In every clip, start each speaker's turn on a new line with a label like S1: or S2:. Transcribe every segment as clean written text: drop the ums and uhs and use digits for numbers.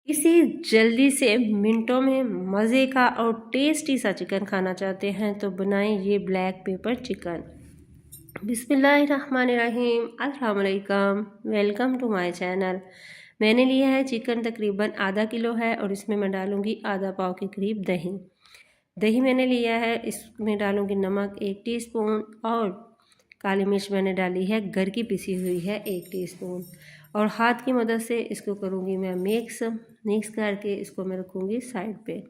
S1: इसी जल्दी से मिनटों में मज़े का और टेस्टी सा चिकन खाना चाहते हैं तो बनाएं ये ब्लैक पेपर चिकन। बिस्मिल्लाहिर्रहमानिर्रहीम, अस्सलाम वालेकुम, वेलकम टू माय चैनल। मैंने लिया है चिकन तकरीबन आधा किलो है और इसमें मैं डालूँगी आधा पाव के करीब दही। दही मैंने लिया है, इसमें डालूँगी नमक 1 टीस्पून और काली मिर्च मैंने डाली है घर की पिसी हुई है 1 टीस्पून और हाथ की मदद से इसको करूँगी मैं मिक्स करके इसको मैं रखूँगी साइड पे।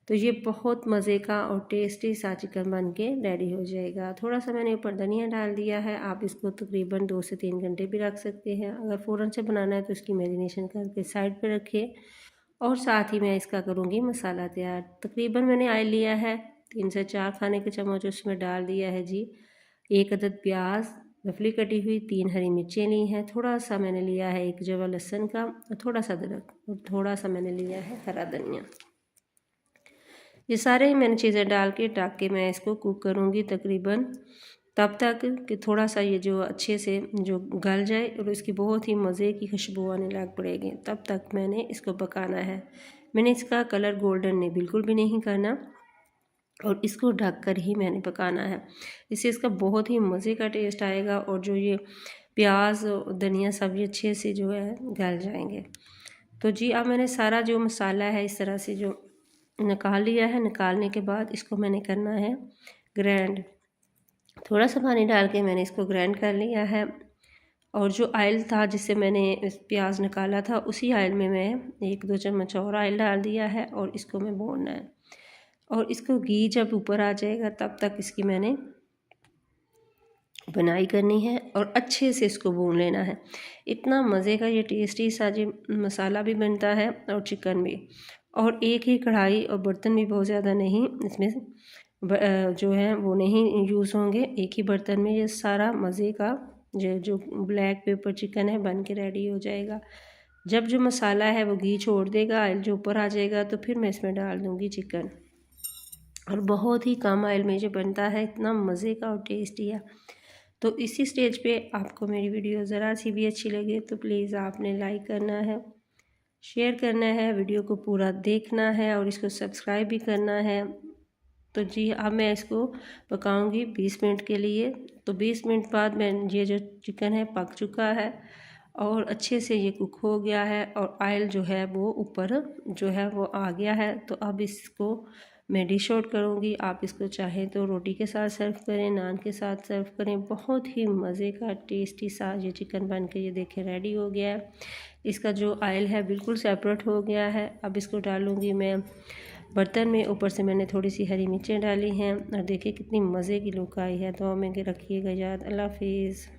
S1: तो ये बहुत मज़े का और टेस्टी सा चिकन बन के रेडी हो जाएगा। थोड़ा सा मैंने ऊपर धनिया डाल दिया है। आप इसको तकरीबन 2 से 3 घंटे भी रख सकते हैं। अगर फ़ौरन से बनाना है तो इसकी मैरिनेशन करके साइड पे रखिए और साथ ही मैं इसका करूँगी मसाला तैयार। तकरीबन मैंने ऑयल लिया है 3 से 4 खाने के चम्मच, उसमें डाल दिया है जी 1 अदद प्याज रफली कटी हुई, 3 हरी मिर्चें ली हैं, थोड़ा सा मैंने लिया है 1 जवा लहसुन का और थोड़ा सा अदरक और थोड़ा सा मैंने लिया है हरा धनिया। ये सारे ही मैंने चीज़ें डाल के ढक के मैं इसको कुक करूँगी तकरीबन तब तक कि थोड़ा सा ये जो अच्छे से जो गल जाए और इसकी बहुत ही मज़े की खुशबू आने लग पड़ेगी। तब तक मैंने इसको पकाना है। मैंने इसका कलर गोल्डन नहीं बिल्कुल भी नहीं करना और इसको ढक कर ही मैंने पकाना है। इससे इसका बहुत ही मज़े का टेस्ट आएगा और जो ये प्याज धनिया सब ये अच्छे से जो है गल जाएंगे। तो जी अब मैंने सारा जो मसाला है इस तरह से जो निकाल लिया है। निकालने के बाद इसको मैंने करना है ग्राइंड। थोड़ा सा पानी डाल के मैंने इसको ग्राइंड कर लिया है और जो ऑयल था जिससे मैंने प्याज निकाला था उसी ऑयल में मैं 1-2 चम्मच और ऑयल डाल दिया है और इसको मैं भूनना है और इसको घी जब ऊपर आ जाएगा तब तक इसकी मैंने बनाई करनी है और अच्छे से इसको भून लेना है। इतना मज़े का ये टेस्टी सा जो मसाला भी बनता है और चिकन भी, और एक ही कढ़ाई और बर्तन भी बहुत ज़्यादा नहीं इसमें जो है वो नहीं यूज़ होंगे। एक ही बर्तन में ये सारा मज़े का जो ब्लैक पेपर चिकन है बन के रेडी हो जाएगा। जब जो मसाला है वो घी छोड़ देगा, ऑयल जो ऊपर आ जाएगा तो फिर मैं इसमें डाल दूँगी चिकन और बहुत ही कम ऑयल में जो बनता है, इतना मज़े का और टेस्टी है। तो इसी स्टेज पे आपको मेरी वीडियो ज़रा सी भी अच्छी लगे तो प्लीज़ आपने लाइक करना है, शेयर करना है, वीडियो को पूरा देखना है और इसको सब्सक्राइब भी करना है। तो जी अब मैं इसको पकाऊंगी 20 मिनट के लिए। तो 20 मिनट बाद मैं ये जो चिकन है पक चुका है और अच्छे से ये कुक हो गया है और ऑयल जो है वो ऊपर जो है वो आ गया है। तो अब इसको मैं डिश आउट करूँगी। आप इसको चाहें तो रोटी के साथ सर्व करें, नान के साथ सर्व करें। बहुत ही मज़े का टेस्टी सा ये चिकन बन के ये देखें रेडी हो गया है। इसका जो ऑयल है बिल्कुल सेपरेट हो गया है। अब इसको डालूँगी मैं बर्तन में। ऊपर से मैंने थोड़ी सी हरी मिर्चें डाली हैं और देखिए कितनी मज़े की लुक आई है। तो हमें रखिएगा याद। अल्लाह हाफिज़।